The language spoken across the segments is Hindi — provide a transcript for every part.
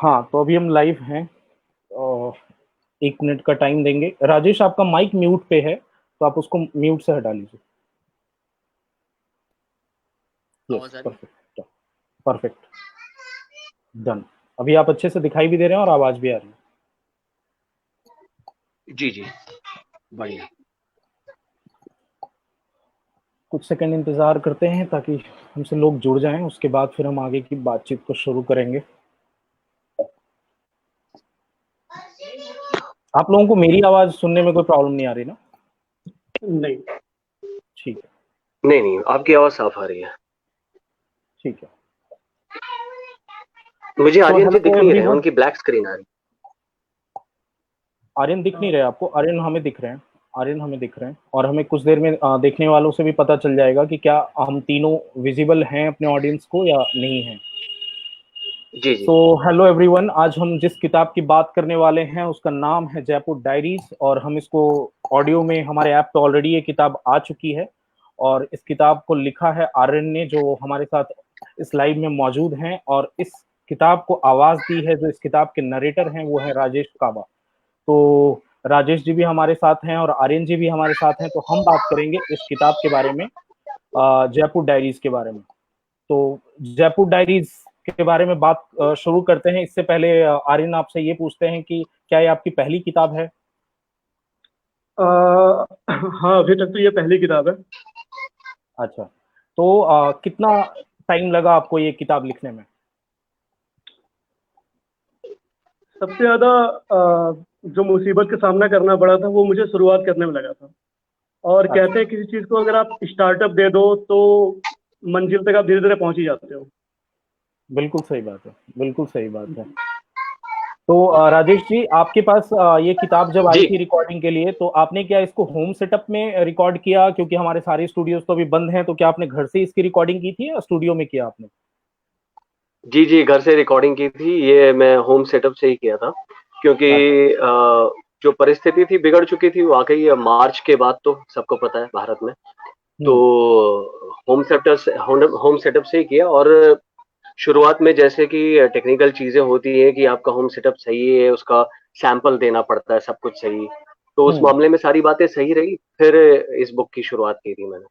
हाँ, तो अभी हम लाइव हैं। 1 मिनट का टाइम देंगे। राजेश, आपका माइक म्यूट पे है, तो आप उसको म्यूट से हटा लीजिए। यस, आवाज आ रही है? Perfect perfect, done. अभी आप अच्छे से दिखाई भी दे रहे हैं और आवाज भी आ रही है। जी जी, बढ़िया। कुछ सेकंड इंतजार करते हैं ताकि हमसे लोग जुड़ जाएं, उसके बाद फिर हम आगे की बातचीत को शुरू करेंगे। आप लोगों को मेरी आवाज सुनने में कोई प्रॉब्लम नहीं आ रही ना? नहीं। ठीक है, नहीं, आपकी आवाज साफ आ रही है। ठीक है। मुझे सो आर्यन जी दिख हेलो नहीं रहे हैं, एवरीवन। उनकी ब्लैक स्क्रीन आ रही आर्यन दिख नहीं रहे आपको? आर्यन हमें दिख रहे हैं। आर्यन हमें दिख रहे हैं, और हमें कुछ देर में देखने वालों से भी पता चल जाएगा कि क्या हम तीनों विजिबल हैं अपने ऑडियंस को या नहीं हैं। है। जी जी। सो हेलो एवरीवन, आज हम जिस किताब की बात करने वाले हैं उसका नाम है जयपुर डायरीज, और हम इसको ऑडियो में, हमारे ऐप पे ऑलरेडी ये किताब आ चुकी है। और इस किताब को लिखा है आर्यन ने, जो हमारे साथ इस लाइव में मौजूद हैं। और इस किताब को आवाज दी है, जो इस किताब के नरेटर हैं, वो है राजेश काबा। तो राजेश जी भी हमारे साथ हैं और आर्यन जी भी हमारे साथ हैं। तो हम बात करेंगे इस किताब के बारे में, जयपुर डायरीज के बारे में। तो जयपुर डायरीज के बारे में बात शुरू करते हैं। इससे पहले आर्यन, आपसे ये पूछते हैं कि क्या ये आपकी पहली किताब है? हाँ, अभी तक तो ये पहली किताब है। अच्छा, तो कितना टाइम लगा आपको ये किताब लिखने में? सबसे ज्यादा जो मुसीबत का सामना करना पड़ा था वो मुझे शुरुआत करने में लगा था। और अच्छा, कहते हैं किसी चीज को अगर आप स्टार्टअप दे दो तो मंजिल तक आप धीरे धीरे पहुंच ही जाते हो। बिल्कुल सही बात है, बिल्कुल सही बात है। तो राजेश जी, आपके पास ये किताब जब आई जी थी रिकॉर्डिंग के लिए, तो आपने क्या इसको होम सेटअप में रिकॉर्ड किया? क्योंकि हमारे सारे स्टूडियोज तो अभी बंद हैं, तो क्या आपने घर से इसकी रिकॉर्डिंग की थी या स्टूडियो में किया आपने? जी जी, घर से रिकॉर्डिंग की थी। ये मैं होम सेटअप से ही किया था, क्योंकि अच्छा। जो परिस्थिति थी बिगड़ चुकी थी वाकई। मार्च के बाद तो सबको पता है भारत में, तो हम्म। होम सेटअप से ही किया। और शुरुआत में जैसे कि टेक्निकल चीजें होती है कि आपका होम सेटअप सही है, उसका सैंपल देना पड़ता है, सब कुछ सही। तो उस हम्म। मामले में सारी बातें सही रही। फिर इस बुक की शुरुआत की थी मैंने।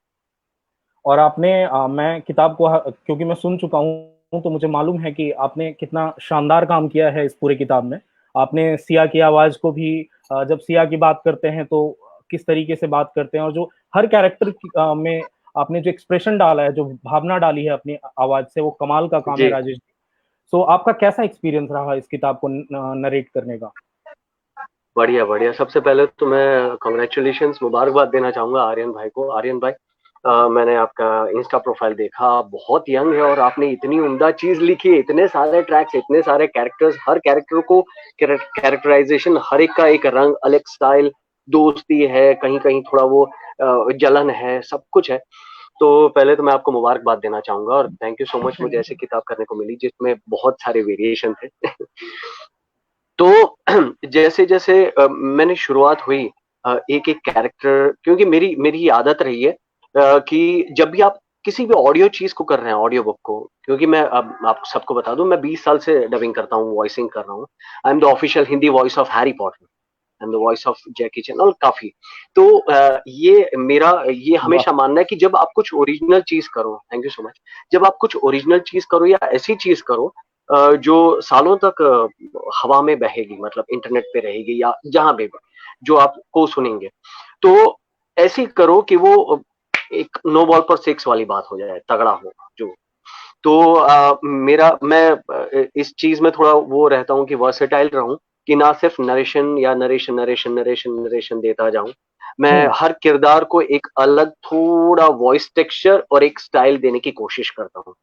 और आपने मैं किताब को क्योंकि मैं सुन चुका हूँ, तो मुझे मालूम है कि आपने कितना शानदार काम किया है इस पूरे किताब में। आपने सिया की आवाज को भी, जब सिया की बात करते हैं तो किस तरीके से बात करते हैं, और जो हर कैरेक्टर में आपने जो एक्सप्रेशन डाला है, जो भावना डाली है अपनी आवाज से, वो कमाल का काम है जी, राजेश जी। सो आपका कैसा एक्सपीरियंस रहा इस किताब को नरेट करने का? बढ़िया बढ़िया। सबसे पहले तो मैं कॉन्ग्रेचुलेशंस, मुबारकबाद देना चाहूंगा आर्यन भाई को। आर्यन भाई, मैंने आपका इंस्टा प्रोफाइल देखा, बहुत यंग है और आपने इतनी उम्दा चीज लिखी है। इतने सारे ट्रैक्स, इतने सारे कैरेक्टर्स, हर कैरेक्टर को कैरेक्टराइजेशन, हर एक का एक रंग, अलग स्टाइल, दोस्ती है, कहीं कहीं थोड़ा वो जलन है, सब कुछ है। तो पहले तो मैं आपको मुबारकबाद देना चाहूंगा और थैंक यू सो मच, मुझे ऐसी किताब करने को मिली जिसमें बहुत सारे वेरिएशन थे। तो जैसे जैसे मैंने शुरुआत हुई, एक एक कैरेक्टर, क्योंकि मेरी मेरी आदत रही है कि जब भी आप किसी भी ऑडियो चीज को कर रहे हैं, ऑडियो बुक को, क्योंकि मैं अब आप सबको बता दूं, मैं 20 साल से डबिंग करता हूँ, वॉइसिंग कर रहा हूँ। I am the official Hindi voice of Harry Potter and the voice of Jackie Chan और काफी। तो ये मेरा ये वाह। हमेशा मानना है कि जब आप कुछ ओरिजिनल चीज करो, थैंक यू सो मच, जब आप कुछ ओरिजिनल चीज करो या ऐसी चीज करो जो सालों तक हवा में बहेगी, मतलब इंटरनेट पे रहेगी या जहां पे भी जो आपको सुनेंगे, तो ऐसी करो कि वो एक नो बॉल पर सिक्स वाली बात हो जाए, तगड़ा हो जो। तो मैं इस चीज में थोड़ा वो रहता हूँ कि वर्सेटाइल रहूं, कि ना सिर्फ नरेशन या नरेशन नरेशन नरेशन नरेशन देता जाऊं। मैं हम्म। हर किरदार को एक अलग थोड़ा वॉइस टेक्सचर और एक स्टाइल देने की कोशिश करता हूँ।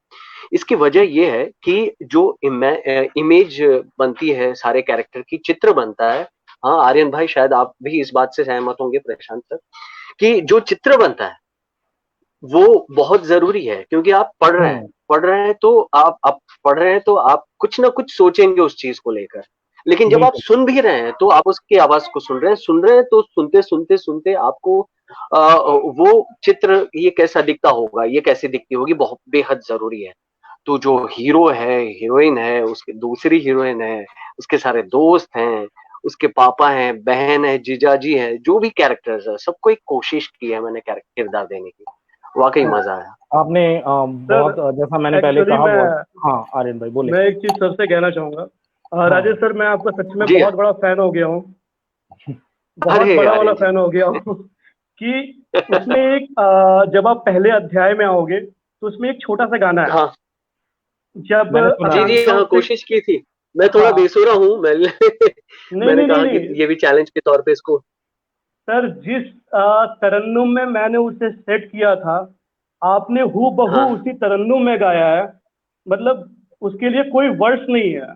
इसकी वजह यह है कि जो इमेज बनती है, सारे कैरेक्टर की चित्र बनता है। हाँ आर्यन भाई, शायद आप भी इस बात से सहमत होंगे, प्रशांत सर, कि जो चित्र बनता है वो बहुत जरूरी है। क्योंकि आप हम्म। पढ़ रहे हैं तो आप पढ़ रहे हैं तो आप कुछ ना कुछ सोचेंगे उस चीज को लेकर। लेकिन जब आप बिल्कुल। सुन भी रहे हैं तो आप उसकी आवाज को सुन रहे हैं, तो सुनते सुनते सुनते आपको वो चित्र, ये कैसा दिखता होगा, ये कैसे दिखती होगी, बहुत बेहद जरूरी है। तो जो हीरो है, हीरोइन है, उसके दूसरी हीरोइन है, उसके सारे दोस्त हैं, उसके पापा हैं, बहन है, जीजाजी है, जो भी कैरेक्टर्स है, सबको एक कोशिश की है मैंने किरदार देने की। वाकई मजा आया। आपने सर बहुत जैसा मैंने पहले एक्चुअली कहा मैं बहुत। हाँ आर्यन भाई बोले। मैं एक चीज सर से कहना चाहूंगा। हाँ राजेश सर, मैं आपका सच में जी। बहुत बड़ा फैन हो गया हूँ। बहुत अरे बड़ा वाला आर्यन जी। फैन हो गया हूँ कि उसमें एक जब आप पहले अध्याय में आओगे तो उसमें एक छोटा सा गाना है। हाँ जब मैंने सुना जी है। जी, हाँ आकांक्षा उससे, कोशिश की थी। मैं थोड़ा हाँ, बेसुरा हूँ मैं नहीं मैंने नहीं नहीं कहा कि नहीं ये भी चैलेंज के तौर पे इसको। सर, जिस तरन्नुम में मैंने उसे सेट किया था, आपने हू बहू हाँ उसी तरन्नुम में गाया है। मतलब उसके लिए कोई वर्ड्स नहीं है।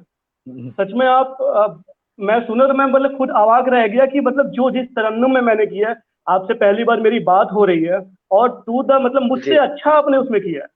सच में आप मैं सुना तो मैं मतलब खुद अवाक रह गया कि मतलब जो जिस तरन्नुम में मैंने किया है, आपसे पहली बार मेरी बात हो रही है और टू द मतलब मुझसे जी। अच्छा आपने उसमें किया है।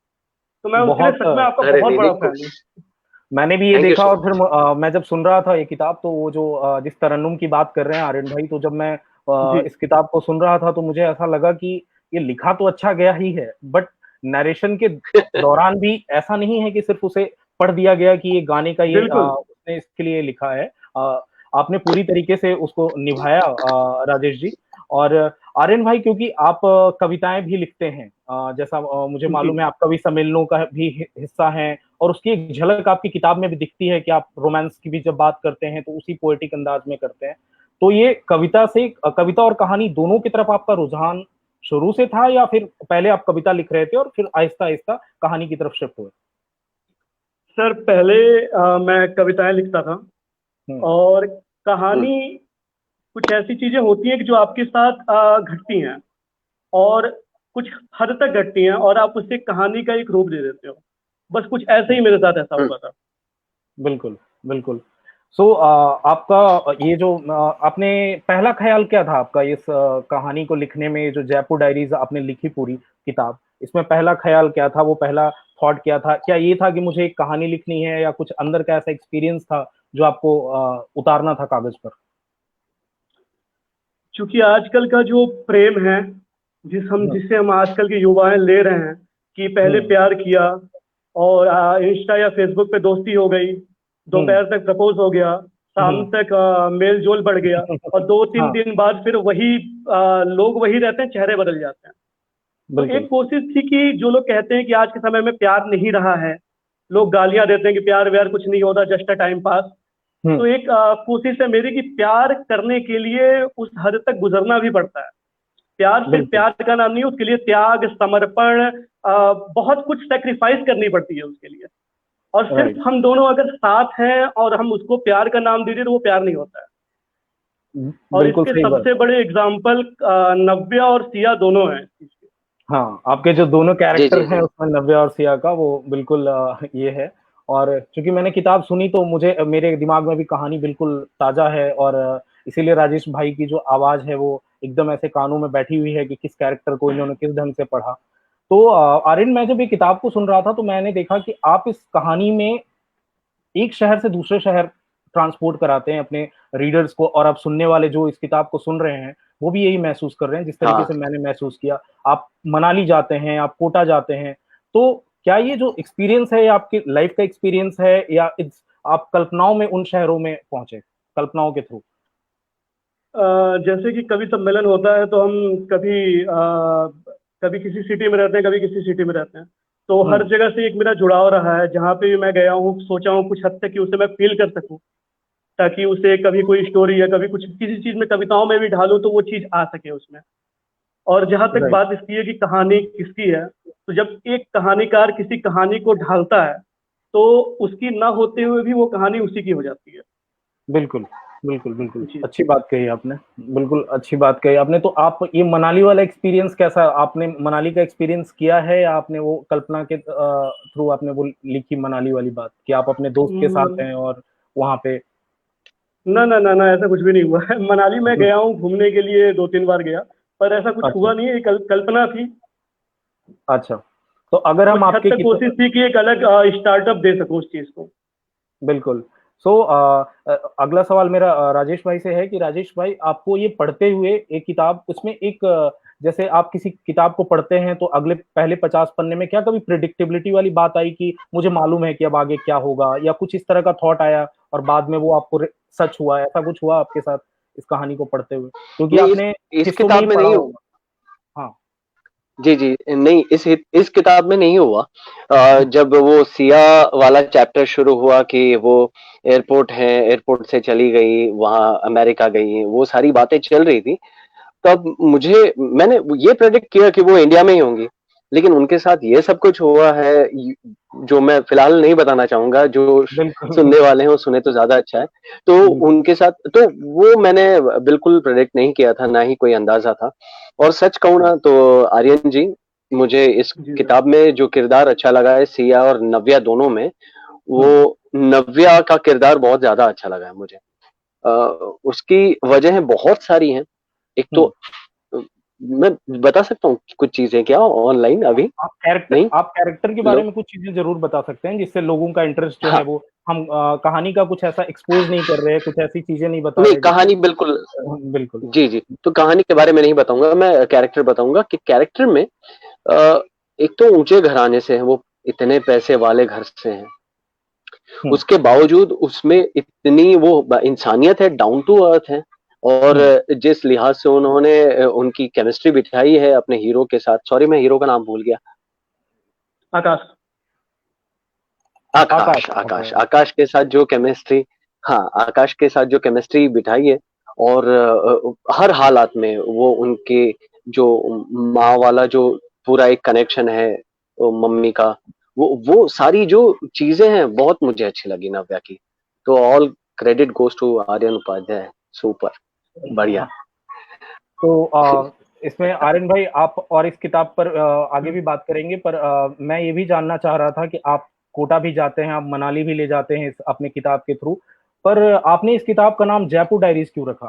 तो मैं उसके लिए बहुत सच में आपका अरे बहुत नहीं नहीं, बड़ा फैन हूँ। खुश। मैंने भी ये थैंक यू देखा सो और फिर मच। मैं जब सुन रहा था ये किताब तो वो जो जिस तरन्नुम की बात कर रहे हैं आर्यन भाई, तो जब मैं जी इस किताब को सुन रहा था तो मुझे ऐसा लगा कि ये लिखा तो अच्छा गया ही है, बट नरेशन के दौरान भी ऐसा नहीं है कि सिर्फ उसे पढ़ दिया गया कि ये गाने का ये बिल्कुल। उसने इसके लिए लिखा है। आपने पूरी तरीके से उसको निभाया राजेश जी। और आर्यन भाई, क्योंकि आप कविताएं भी लिखते हैं, जैसा मुझे जी मालूम है आप कवि सम्मेलनों का भी हिस्सा हैं, और उसकी एक झलक आपकी किताब में भी दिखती है कि आप रोमांस की भी जब बात करते हैं तो उसी पोएटिक अंदाज में करते हैं। तो ये कविता और कहानी दोनों की तरफ आपका रुझान शुरू से था, या फिर पहले आप कविता लिख रहे थे और फिर आहिस्ता आहिस्ता कहानी की तरफ शिफ्ट हुए? सर, पहले मैं कविताएं लिखता था। हम्म। और हम्म। कहानी कुछ ऐसी चीजें होती हैं कि जो आपके साथ घटती हैं, और कुछ हद तक घटती हैं, और आप उसे कहानी का एक रूप दे देते हो। बस कुछ ऐसे ही मेरे साथ ऐसा हम्म। हुआ था। बिल्कुल बिल्कुल। सो आपका ये जो आपने पहला ख्याल क्या था आपका इस कहानी को लिखने में? जो जयपुर डायरीज आपने लिखी पूरी किताब, इसमें पहला ख्याल क्या था? वो पहला थॉट क्या था? क्या ये था कि मुझे एक कहानी लिखनी है, या कुछ अंदर का ऐसा एक्सपीरियंस था जो आपको उतारना था कागज पर? क्योंकि आजकल का जो प्रेम है, हम्म। जिससे हम आजकल के युवाएं ले रहे हैं, कि पहले हम्म। प्यार किया और इंस्टा या फेसबुक पे दोस्ती हो गई, हम्म। दोपहर तक प्रपोज हो गया, शाम हम्म। तक मेल जोल बढ़ गया, और दो तीन हाँ दिन बाद फिर वही लोग वही रहते हैं, चेहरे बदल जाते हैं। तो बिल्कुल। एक कोशिश थी कि जो लोग कहते हैं कि आज के समय में प्यार नहीं रहा है, लोग गालियां देते हैं कि प्यार व्यार कुछ नहीं होता, जस्ट अ टाइम पास। हम्म। तो एक कोशिश है मेरी कि प्यार करने के लिए उस हद तक गुजरना भी पड़ता है। प्यार सिर्फ बिल्कुल प्यार का नाम नहीं है, उसके लिए त्याग, समर्पण, बहुत कुछ सेक्रीफाइस करनी पड़ती है उसके लिए। और राइट। सिर्फ हम दोनों अगर साथ हैं और हम उसको प्यार का नाम दे दें तो वो प्यार नहीं होता है। और बिल्कुल इसके सही बात। सबसे बड़े एग्जाम्पल नव्या और सिया दोनों हैं इस चीज़ के। हाँ, आपके जो दोनों जी कैरेक्टर जी हैं जी। उसमें नव्या और सिया का, वो बिल्कुल ये है। और चूंकि मैंने किताब सुनी तो मुझे मेरे दिमाग में भी कहानी बिल्कुल ताजा है, और इसीलिए राजेश भाई की जो आवाज है वो एकदम ऐसे कानों में बैठी हुई है कि किस कैरेक्टर को इन्होंने किस ढंग से पढ़ा। तो आर्यन, मैं जब ये किताब को सुन रहा था तो मैंने देखा कि आप इस कहानी में एक शहर से दूसरे शहर ट्रांसपोर्ट कराते हैं अपने रीडर्स को, और अब सुनने वाले जो इस किताब को सुन रहे हैं वो भी यही महसूस कर रहे हैं जिस तरीके से हाँ मैंने महसूस किया। आप मनाली जाते हैं, आप कोटा जाते हैं, तो क्या ये जो एक्सपीरियंस है ये आपकी लाइफ का एक्सपीरियंस है, या आप कल्पनाओं में उन शहरों में पहुंचे, कल्पनाओं के थ्रू? जैसे कि कवि सम्मेलन होता है तो हम कभी किसी सिटी में रहते हैं, कभी किसी सिटी में रहते हैं। तो हर हम्म। जगह से एक मेरा जुड़ाव रहा है। जहाँ पे भी मैं गया हूँ, सोचा हूँ कुछ हद तक कि उसे मैं फील कर सकूँ, ताकि उसे कभी कोई स्टोरी या कभी कुछ किसी चीज में कविताओं में भी ढालूं तो वो चीज आ सके उसमें। और जहां तक राइट। बात इसकी है कि कहानी किसकी है, तो जब एक कहानीकार किसी कहानी को ढालता है तो उसकी ना होते हुए भी वो कहानी उसी की हो जाती है। बिल्कुल बिल्कुल बिल्कुल, जी। अच्छी बात कही आपने। बिल्कुल अच्छी बात कही आपने। तो आप ये मनाली वाला एक्सपीरियंस कैसा, आपने मनाली का एक्सपीरियंस किया है, या आपने वो कल्पना के थ्रू आपने वो लिखी मनाली वाली बात कि आप अपने दोस्त के साथ हैं और वहां पे? ना ना ना ना, ऐसा कुछ भी नहीं हुआ है। मनाली में गया हूँ घूमने के लिए, दो तीन बार गया, पर ऐसा कुछ अच्छा हुआ नहीं है। ये कल्पना थी। अच्छा। तो अगर हम कुछ हद आपके तक कोशिश थी कि एक अलग स्टार्टअप दे सकूं उस चीज को। बिल्कुल। सो अगला सवाल मेरा राजेश भाई से है कि राजेश भाई, आपको ये पढ़ते हुए एक किताब, उसमें एक जैसे आप किसी किताब को पढ़ते हैं तो अगले पहले 50 पन्ने में क्या कभी प्रिडिक्टेबिलिटी वाली बात आई कि मुझे मालूम है कि अब आगे क्या होगा, या कुछ इस तरह का थॉट आया और बाद में वो आपको सच हुआ, ऐसा कुछ हुआ आपके साथ इस कहानी को पढ़ते हुए? क्योंकि नहीं, आपने इस हिस्सों में ही किताब में पढ़ा नहीं हुआ। होगा। हाँ। जी जी, नहीं, इस किताब में नहीं हुआ। जब वो सिया वाला चैप्टर शुरू हुआ कि वो एयरपोर्ट है, एयरपोर्ट से चली गई, वहां अमेरिका गई, वो सारी बातें चल रही थी, तब मैंने ये प्रेडिक्ट किया कि वो इंडिया में ही होंगी। लेकिन उनके साथ ये सब कुछ हुआ है जो मैं फिलहाल नहीं बताना चाहूंगा, जो बिल्कुल। सुनने वाले हैं वो सुने तो ज्यादा अच्छा है। तो जी। उनके साथ तो वो मैंने बिल्कुल प्रेडिक्ट नहीं किया था, ना ही कोई अंदाजा था। और सच कहूँ ना तो आर्यन जी, मुझे इस जी सर। किताब में जो किरदार अच्छा लगा है सिया और नव्या दोनों में, हम्म। वो नव्या का किरदार बहुत ज्यादा अच्छा लगा है मुझे। अ, उसकी वजहें बहुत सारी हैं। एक तो हम्म। मैं बता सकता हूँ कुछ चीजें क्या ऑनलाइन अभी? नहीं? आप कैरेक्टर के बारे लो, में कुछ चीजें जरूर बता सकते हैं जिससे लोगों का इंटरेस्ट जो है हाँ, वो, हम कहानी का कुछ ऐसा एक्सपोज नहीं कर रहे, कुछ ऐसी चीजें नहीं बता नहीं रहे जिससे। कहानी बिल्कुल। बिल्कुल। जी जी, तो कहानी के बारे में नहीं बताऊंगा, मैं कैरेक्टर बताऊंगा कि कैरेक्टर में एक तो ऊंचे घराने से है वो, इतने पैसे वाले घर से हैं, हम्म। उसके बावजूद उसमें इतनी वो इंसानियत है, डाउन टू अर्थ है। और हम्म। जिस लिहाज से उन्होंने उनकी केमिस्ट्री बिठाई है अपने हीरो के साथ, सॉरी मैं हीरो का नाम भूल गया। आकाश। आकाश। आकाश, आकाश, आकाश के साथ जो केमिस्ट्री, हाँ, आकाश के साथ जो केमिस्ट्री बिठाई है। और हर हालात में वो उनके जो माँ वाला जो पूरा एक कनेक्शन है, मम्मी का, वो सारी जो चीजें हैं बहुत मुझे अच्छी लगी नव्या की। तो all credit goes to Aryan Upadhyay. Super, बढ़िया। तो इसमें आर्यन भाई, आप और इस किताब पर आगे भी बात करेंगे, पर मैं ये भी जानना चाह रहा था कि आप कोटा भी जाते हैं, आप मनाली भी ले जाते हैं अपने किताब के थ्रू, पर आपने इस किताब का नाम जयपुर डायरीज क्यों रखा?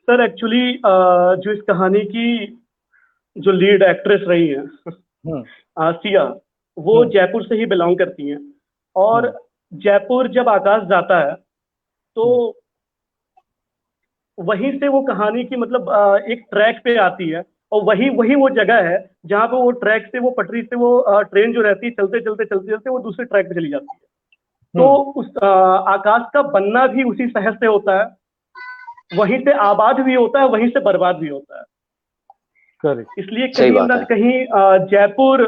सर एक्चुअली जो इस कहानी की जो लीड एक्ट्रेस रही है हम्म। सिया, वो हम्म। जयपुर से ही बिलोंग करती हैं। और हम्म। जयपुर जब आकाश जाता है तो हम्म। वहीं से वो कहानी की मतलब एक ट्रैक पे आती है। और वही वही वो जगह है जहाँ पे वो ट्रैक से, वो पटरी से, वो ट्रेन जो रहती है चलते चलते चलते चलते वो दूसरे ट्रैक पे चली जाती है। तो हम्म। उस आकाश का बनना भी उसी शहर से होता है, वहीं से आबाद भी होता है, वहीं से बर्बाद भी होता है। करेक्ट। इसलिए सही कहीं बात ना है। कहीं जयपुर,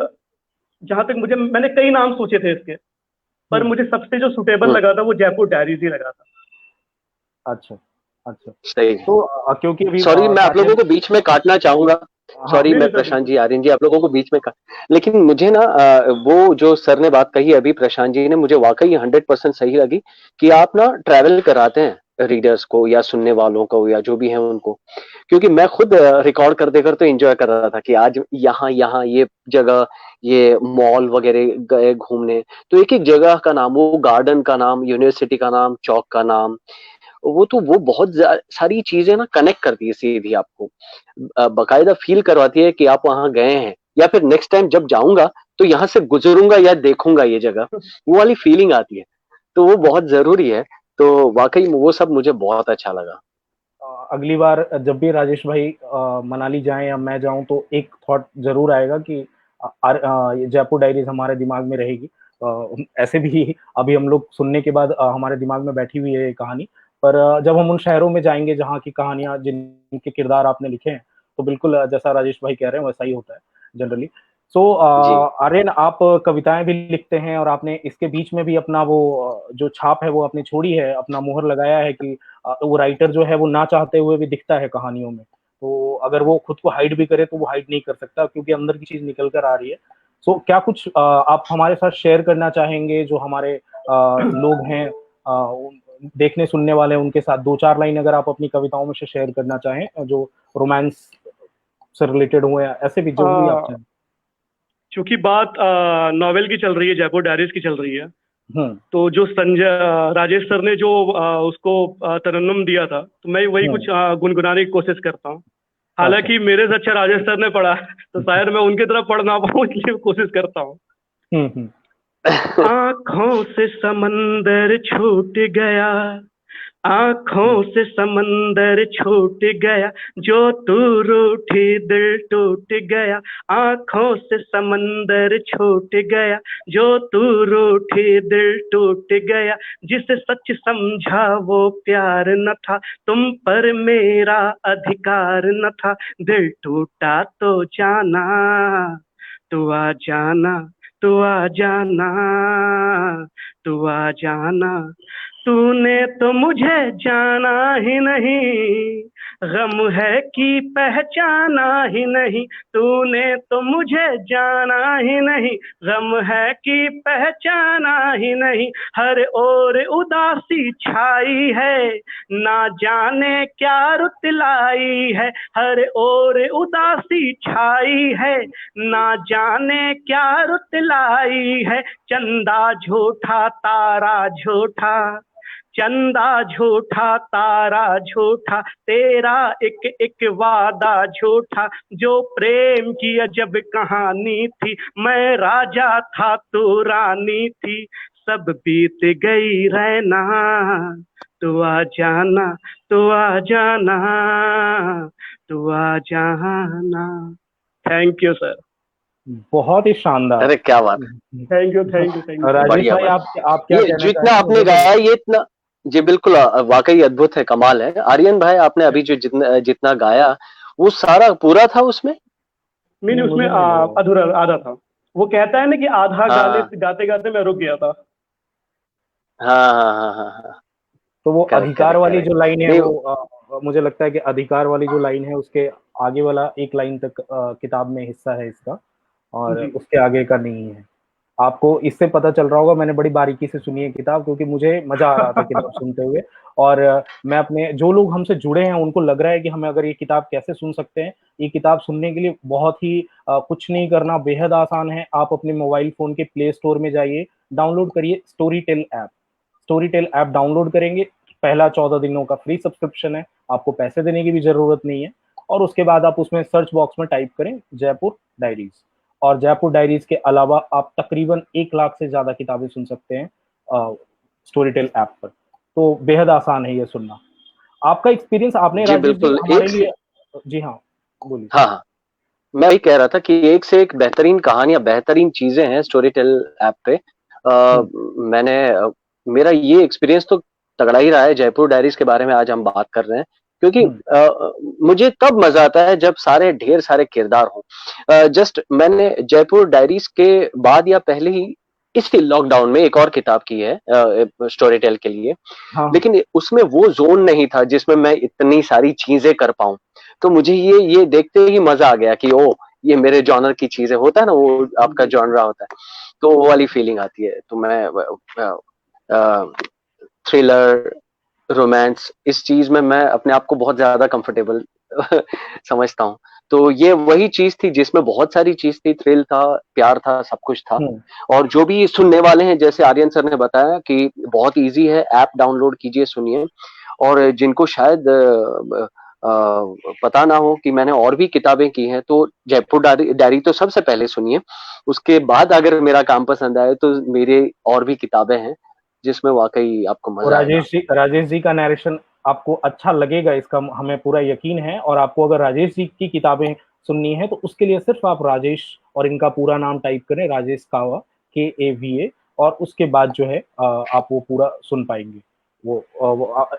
जहां तक मुझे, मैंने कई नाम सोचे थे इसके, पर हम्म। मुझे सबसे जो सुटेबल हम्म, लगा था वो जयपुर डायरीज ही लगा था। अच्छा। अच्छा। सही। तो क्योंकि अभी सॉरी मैं आप लोगों गार्जियन। को बीच में काटना चाहूंगा। हाँ। सॉरी नहीं मैं नहीं सर, प्रशांत बिल्कुल। जी, आर्यन जी, आप लोगों को बीच में लेकिन मुझे ना वो जो सर ने बात कही अभी प्रशांत जी ने, मुझे वाकई 100% सही लगी कि आप ना ट्रैवल कराते हैं रीडर्स को या सुनने वालों को या जो भी है उनको। क्योंकि मैं खुद रिकॉर्ड करते करते एंजॉय कर रहा था कि आज यहाँ यहाँ ये जगह, ये मॉल वगैरह गए घूमने, तो एक एक जगह का नाम, वो गार्डन का नाम, यूनिवर्सिटी का नाम, चौक का नाम, वो बहुत सारी चीजें ना कनेक्ट करती है सीधी आपको, बकायदा फील करवाती है कि आप वहां गए हैं, या फिर नेक्स्ट टाइम जब जाऊंगा तो यहाँ से गुजरूंगा या देखूंगा ये जगह, वो वाली फीलिंग आती है। तो वो बहुत जरूरी है। तो वाकई में वो सब मुझे बहुत अच्छा लगा। अगली बार जब भी राजेश भाई मनाली जाएं या मैं जाऊं तो एक थॉट जरूर आएगा कि ये जयपुर डायरीज हमारे दिमाग में रहेगी। ऐसे भी अभी हम लोग सुनने के बाद हमारे दिमाग में बैठी हुई है ये कहानी, पर जब हम उन शहरों में जाएंगे जहाँ की कहानियां, जिनके किरदार आपने लिखे हैं, तो बिल्कुल जैसा राजेश भाई कह रहे हैं वैसा ही होता है जनरली। सो जी। आर्यन, आप कविताएं भी लिखते हैं और आपने इसके बीच में भी अपना वो जो छाप है वो आपने छोड़ी है, अपना मुहर लगाया है कि वो राइटर जो है वो ना चाहते हुए भी दिखता है कहानियों में। तो अगर वो खुद को हाइड भी करे तो वो हाइड नहीं कर सकता क्योंकि अंदर की चीज निकल कर आ रही है। सो क्या कुछ आप हमारे साथ शेयर करना चाहेंगे, जो हमारे लोग हैं देखने सुनने वाले हैं, उनके साथ दो चार लाइन अगर आप अपनी कविताओं में से शेयर करना चाहें जो रोमांस से रिलेटेड हुए, ऐसे भी जो भी आप चाहें। चूंकि बात नॉवेल की चल रही है, जयपुर डायरीज की चल रही है, हम्म। तो जो संजय राजेश सर ने जो उसको तरन्नुम दिया था, तो मैं वही हम्म। कुछ गुनगुनाने की कोशिश करता हूँ। अच्छा। हालांकि मेरे से अच्छा राजेश सर ने पढ़ा तो शायद मैं उनकी तरफ पढ़ ना पाऊँ, इसलिए कोशिश करता हूँ। हम्म। आंखों से समंदर छूट गया, आंखों से समंदर छूट गया, जो तू रूठी दिल टूट गया। आंखों से समंदर छूट गया, जो तू रूठी दिल टूट गया। जिसे सच समझा वो प्यार न था, तुम पर मेरा अधिकार न था। दिल टूटा तो जाना, तू आ जाना, तू आ जाना, तू आ जाना। तूने तो मुझे जाना ही नहीं, गम है कि पहचाना ही नहीं। तूने तो मुझे जाना ही नहीं, गम है कि पहचाना ही नहीं। हर ओर उदासी छाई है, ना जाने क्या रुत लाई है। हर ओर उदासी छाई है, ना जाने क्या रुत लाई है। चंदा झूठा तारा झूठा, चंदा झूठा तारा झूठा, तेरा एक एक वादा झूठा। जो प्रेम की अजब कहानी थी, मैं राजा था तू रानी थी। सब बीत गई रहना, तू आ जाना, तू आ जाना, तू आ जाना। Thank you sir. बहुत ही शानदार। अरे क्या बात है, thank you, thank you, thank you. Rajesh बढ़िया भाई, बढ़िया। आप क्या ये कहना जितना चाहेंगे आपने मुझे गाया ये इतना, जी बिल्कुल वाकई अद्भुत है, कमाल है। आर्यन भाई आपने अभी जो जितना जितना गाया वो सारा पूरा था उसमें? नहीं, नहीं, उसमें मुझे नहीं लगा। अधूरा आधा था। वो कहता है ना कि आधा गाने हाँ गाते गाते मैं रुक गया था। हाँ हाँ हाँ हाँ हाँ। तो वो करेक्ट अधिकार करेक्ट वाली करेक्ट। जो लाइन है नहीं वो मुझे लगता है कि अधिकार वाली जो लाइन है उसके आगे वाला एक लाइन तक किताब में हिस्सा है इसका, और जी। उसके आगे का नहीं है। आपको इससे पता चल रहा होगा, मैंने बड़ी बारीकी से सुनी है किताब, क्योंकि मुझे मजा आ रहा था किताब सुनते हुए। और मैं अपने जो लोग हमसे जुड़े हैं उनको लग रहा है कि हमें अगर ये किताब कैसे सुन सकते हैं। ये किताब सुनने के लिए बहुत ही कुछ नहीं करना, बेहद आसान है। आप अपने मोबाइल फोन के प्ले स्टोर में जाइए, डाउनलोड करिए story tell app. Story tell app download करेंगे, पहला 14 दिनों का फ्री सब्सक्रिप्शन है, आपको पैसे देने की भी जरूरत नहीं है। और उसके बाद आप उसमें सर्च बॉक्स में टाइप करें जयपुर डायरीज, और जयपुर डायरीज के अलावा आप तकरीबन 1 लाख से ज्यादा किताबें सुन सकते हैं स्टोरी टेल ऐप पर। तो बेहद आसान है ये सुनना। आपका एक्सपीरियंस आपने जी राजेश जी बिल्कुल, हमारे एक से, लिए। जी हाँ, बोलिए। हाँ हाँ, मैं वही कह रहा था कि एक से एक बेहतरीन कहानियां, बेहतरीन चीजें हैं स्टोरी टेल ऐप पे। हम्म, मैंने मेरा ये एक्सपीरियंस तो तगड़ा ही रहा है। जयपुर डायरीज के बारे में आज हम बात कर रहे हैं क्योंकि हम्म, मुझे तब मजा आता है जब सारे ढेर सारे किरदार हों। जस्ट मैंने जयपुर डायरीज के बाद या पहले ही इसी लॉकडाउन में एक और किताब की है स्टोरी टेल के लिए, हाँ हाँ, लेकिन उसमें वो जोन नहीं था जिसमें मैं इतनी सारी चीजें कर पाऊं। तो मुझे ये देखते ही मजा आ गया कि ओ, ये मेरे जॉनर की चीजें, होता है ना वो आपका जी। जॉनरा होता है, तो वो वाली फीलिंग आती है। तो मैं थ्रिलर, रोमांस, इस चीज में मैं अपने आप को बहुत ज्यादा कंफर्टेबल समझता हूँ। तो ये वही चीज थी जिसमें बहुत सारी चीज थी, थ्रिल था, प्यार था, सब कुछ था। हम्म, और जो भी सुनने वाले हैं, जैसे आर्यन सर ने बताया कि बहुत इजी है, ऐप डाउनलोड कीजिए, सुनिए। और जिनको शायद पता ना हो कि मैंने और भी किताबें की हैं, तो जयपुर डायरी तो सबसे पहले सुनिए। उसके बाद अगर मेरा काम पसंद आए तो मेरे और भी किताबें हैं जिसमें वाकई आपको और मजा आएगा। राजेश जी का नरेशन आपको अच्छा लगेगा, इसका हमें पूरा यकीन है। और आपको अगर राजेश जी की किताबें सुननी है तो उसके लिए सिर्फ आप राजेश और इनका पूरा नाम टाइप करें, राजेश कावा, KAVA, और उसके बाद जो है आप वो पूरा सुन पाएंगे।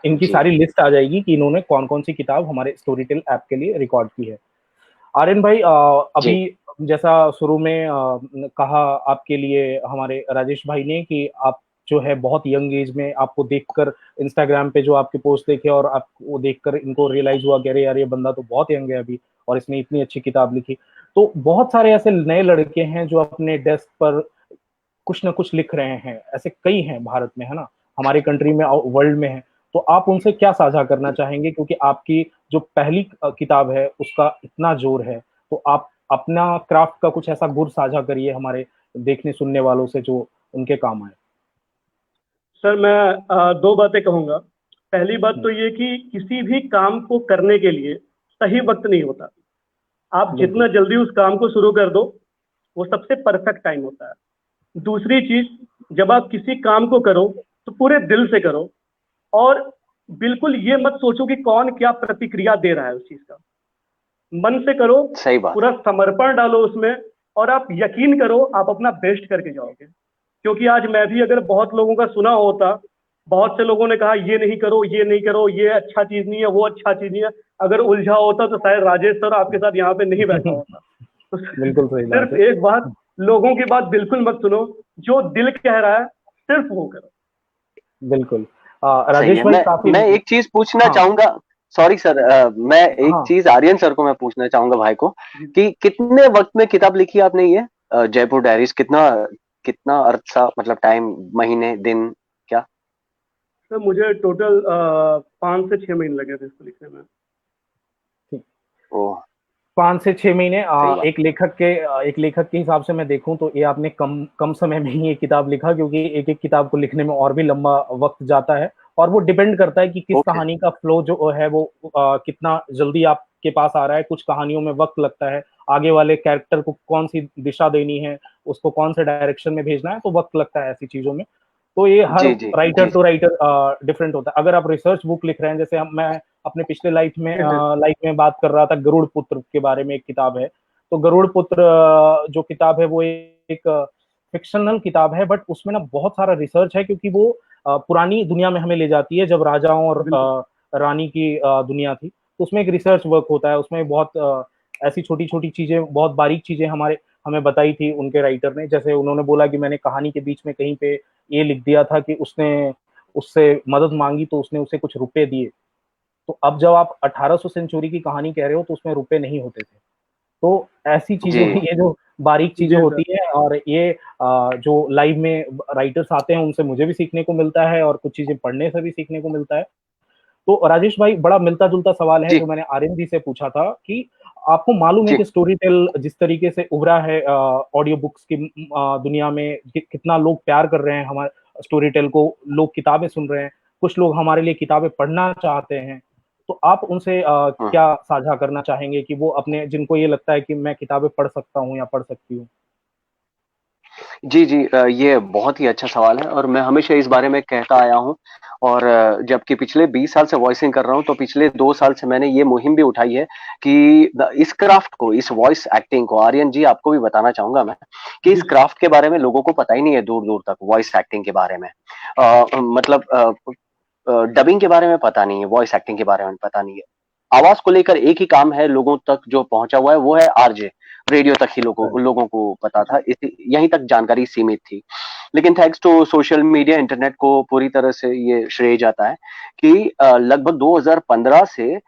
इनकी जी सारी लिस्ट आ जाएगी कि इन्होंने कौन कौन सी किताब हमारे स्टोरी टेल ऐप के लिए रिकॉर्ड की है। आर्यन भाई, जी अभी जैसा शुरू में कहा आपके लिए हमारे राजेश भाई ने कि आप जो है बहुत यंग एज में, आपको देखकर इंस्टाग्राम पे जो आपके पोस्ट देखे और आपको देखकर इनको रियलाइज हुआ कि अरे यार ये बंदा तो बहुत यंग है अभी, और इसने इतनी अच्छी किताब लिखी। तो बहुत सारे ऐसे नए लड़के हैं जो अपने डेस्क पर कुछ ना कुछ लिख रहे हैं, ऐसे कई हैं भारत में, है ना, हमारे कंट्री में, वर्ल्ड में है। तो आप उनसे क्या साझा करना चाहेंगे, क्योंकि आपकी जो पहली किताब है उसका इतना जोर है, तो आप अपना क्राफ्ट का कुछ ऐसा गुर साझा करिए हमारे देखने सुनने वालों से जो उनके काम आए। सर मैं दो बातें कहूंगा। पहली बात हम्म, तो ये कि किसी भी काम को करने के लिए सही वक्त नहीं होता। आप बिल्कुल। जितना जल्दी उस काम को शुरू कर दो, वो सबसे परफेक्ट टाइम होता है। दूसरी चीज, जब आप किसी काम को करो तो पूरे दिल से करो, और बिल्कुल ये मत सोचो कि कौन क्या प्रतिक्रिया दे रहा है उस चीज का। मन से करो, सही बात। पूरा समर्पण डालो उसमें, और आप यकीन करो आप अपना बेस्ट करके जाओगे। क्योंकि आज मैं भी अगर बहुत लोगों का सुना होता, बहुत से लोगों ने कहा ये नहीं करो, ये नहीं करो, ये अच्छा चीज नहीं है, वो अच्छा चीज नहीं है, अगर उलझा होता तो शायद राजेश सर आपके साथ यहाँ पे नहीं बैठा होता। तो बिल्कुल सही बात सिर्फ है। एक बात, लोगों की बात बिल्कुल मत सुनो, जो दिल कह रहा है सिर्फ वो करो। बिल्कुल। सही राजेश है। भाई मैं काफी। मैं एक चीज पूछना हाँ चाहूंगा। सॉरी सर, मैं एक हाँ। चीज आर्यन सर को मैं पूछना चाहूंगा भाई को, जी कि कितने वक्त में किताब लिखी आपने ये जयपुर डायरीज? कितना कितना अरसा, मतलब टाइम, महीने, दिन, क्या? सर, मुझे टोटल 5 से 6 महीने लगे थे इसको लिखने में। ठीक। ओह, 5 से 6 महीने। सही बात। एक लेखक के हिसाब से मैं देखूं तो ये आपने कम कम समय में ही ये किताब लिखा, क्योंकि एक एक किताब को लिखने में और भी लंबा वक्त जाता है। और वो डिपेंड करता है कि किस ओके। कहानी का फ्लो जो है वो कितना जल्दी आपके पास आ रहा है। कुछ कहानियों में वक्त लगता है, आगे वाले कैरेक्टर को कौन सी दिशा देनी है, उसको कौन से डायरेक्शन में भेजना है, तो वक्त लगता है ऐसी चीजों में। तो ये हर जी जी राइटर जी। टू राइटर डिफरेंट होता है। अगर आप रिसर्च बुक लिख रहे हैं, जैसे मैं अपने पिछले लाइफ में बात कर रहा था, गरुड़ पुत्र के बारे में एक किताब है। तो गरुड़ पुत्र जो किताब है वो एक फिक्शनल किताब है, बट उसमें ना बहुत सारा रिसर्च है, क्योंकि वो पुरानी दुनिया में हमें ले जाती है, जब राजाओं और बिल्कुल। रानी की दुनिया थी। तो उसमें एक रिसर्च वर्क होता है, उसमें बहुत ऐसी छोटी छोटी चीजें, बहुत बारीक चीजें हमें बताई थी उनके राइटर ने। जैसे उन्होंने बोला कि मैंने कहानी के बीच में कहीं पे ये लिख दिया था कि उसने उससे मदद मांगी तो उसने उसे कुछ रुपए दिए। तो अब जब आप 1800 सेंचुरी की कहानी कह रहे हो तो उसमें रुपए नहीं होते थे। तो ऐसी चीजें, जी ये जो बारीक चीजें जी सर। होती है, और ये जो लाइव में राइटर्स आते हैं उनसे मुझे भी सीखने को मिलता है, और कुछ चीजें पढ़ने से भी सीखने को मिलता है। तो राजेश भाई, बड़ा मिलता जुलता सवाल है जी जो मैंने आर्यन जी से पूछा था कि आपको मालूम है जी। कि स्टोरी टेल जिस तरीके से उभरा है ऑडियो बुक्स की दुनिया में, कितना लोग प्यार कर रहे हैं हमारे स्टोरी टेल को, लोग किताबें सुन रहे हैं, कुछ लोग हमारे लिए किताबें पढ़ना चाहते हैं। तो आप उनसे हाँ। क्या साझा करना चाहेंगे कि वो अपने, जिनको ये लगता है कि मैं किताबें पढ़ सकता हूँ या पढ़ सकती हूँ? जी जी, ये बहुत ही अच्छा सवाल है और मैं हमेशा इस बारे में कहता आया हूँ। और जबकि पिछले 20 साल से वॉइसिंग कर रहा हूँ, तो पिछले 2 साल से मैंने ये मुहिम भी उठाई है कि इस क्राफ्ट को, इस वॉइस एक्टिंग को, आर्यन जी आपको भी बताना चाहूंगा मैं, कि जी इस सर। क्राफ्ट के बारे में लोगों को पता ही नहीं है दूर दूर तक, वॉइस एक्टिंग के बारे में। मतलब डबिंग के बारे में पता नहीं है, वॉइस एक्टिंग के बारे में पता नहीं है। आवाज को लेकर एक ही काम है लोगों तक जो पहुंचा हुआ है, वो है आरजे। रेडियो तक ही लोगों को पता था, जी यहीं तक जानकारी सीमित थी। लेकिन thanks to social media, internet को पूरी तरह से ये श्रेय जाता है कि लगभग 2015 से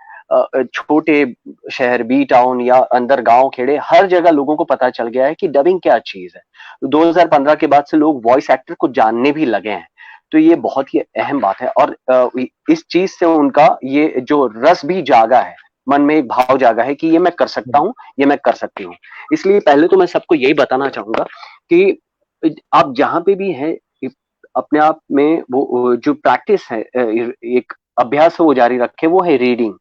छोटे शहर, बी टाउन या अंदर गांव खेड़े, हर जगह लोगों को पता चल गया है कि डबिंग क्या चीज है। 2015 के बाद से लोग वॉइस एक्टर को जानने भी लगे हैं। तो ये बहुत ही अहम बात है, और इस चीज से उनका ये जो रस भी जागा है, मन में एक भाव जागा है कि ये मैं कर सकता हूँ, ये मैं कर सकती हूँ। इसलिए पहले तो मैं सबको यही बताना चाहूंगा कि आप जहां पे भी हैं, अपने आप में वो जो प्रैक्टिस है, एक अभ्यास है, वो जारी रखे, वो है रीडिंग।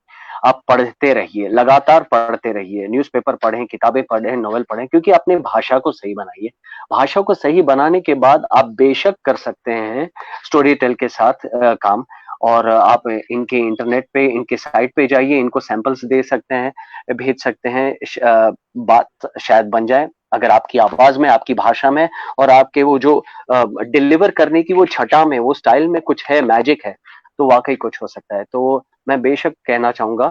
आप पढ़ते रहिए, लगातार पढ़ते रहिए, न्यूज़पेपर पढ़ें, किताबें पढ़ें, नॉवल पढ़ें, क्योंकि अपने भाषा को सही बनाइए। भाषा को सही बनाने के बाद आप बेशक कर सकते हैं स्टोरी टेल के साथ काम। और आप इनके इंटरनेट पे, इनके साइट पे जाइए, इनको सैंपल्स दे सकते हैं, भेज सकते हैं। बात शायद बन जाए अगर आपकी आवाज में, आपकी भाषा में, और आपके वो जो डिलीवर करने की वो छटा में, वो स्टाइल में कुछ है, मैजिक है, तो वाकई कुछ हो सकता है। तो मैं बेशक कहना चाहूंगा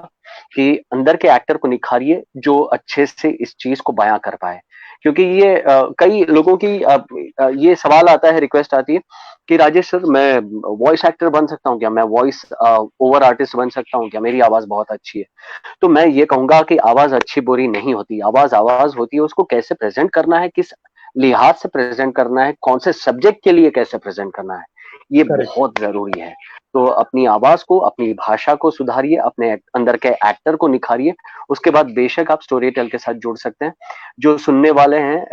कि अंदर के एक्टर को निखारिए जो अच्छे से इस चीज को बयां कर पाए। क्योंकि ये कई लोगों की ये सवाल आता है, रिक्वेस्ट आती है कि राजेश सर, मैं वॉइस एक्टर बन सकता हूँ क्या, मैं वॉइस ओवर आर्टिस्ट बन सकता हूँ क्या, मेरी आवाज बहुत अच्छी है। तो मैं ये कहूंगा कि आवाज अच्छी बुरी नहीं होती, आवाज आवाज होती है। उसको कैसे प्रेजेंट करना है, किस लिहाज से प्रेजेंट करना है, कौन से सब्जेक्ट के लिए कैसे प्रेजेंट करना है, ये करेक्ट। बहुत जरूरी है। तो अपनी आवाज को, अपनी भाषा को सुधारिए, अपने अंदर के एक्टर को निखारिए। उसके बाद बेशक आप स्टोरी टेल के साथ जुड़ सकते हैं। जो सुनने वाले हैं,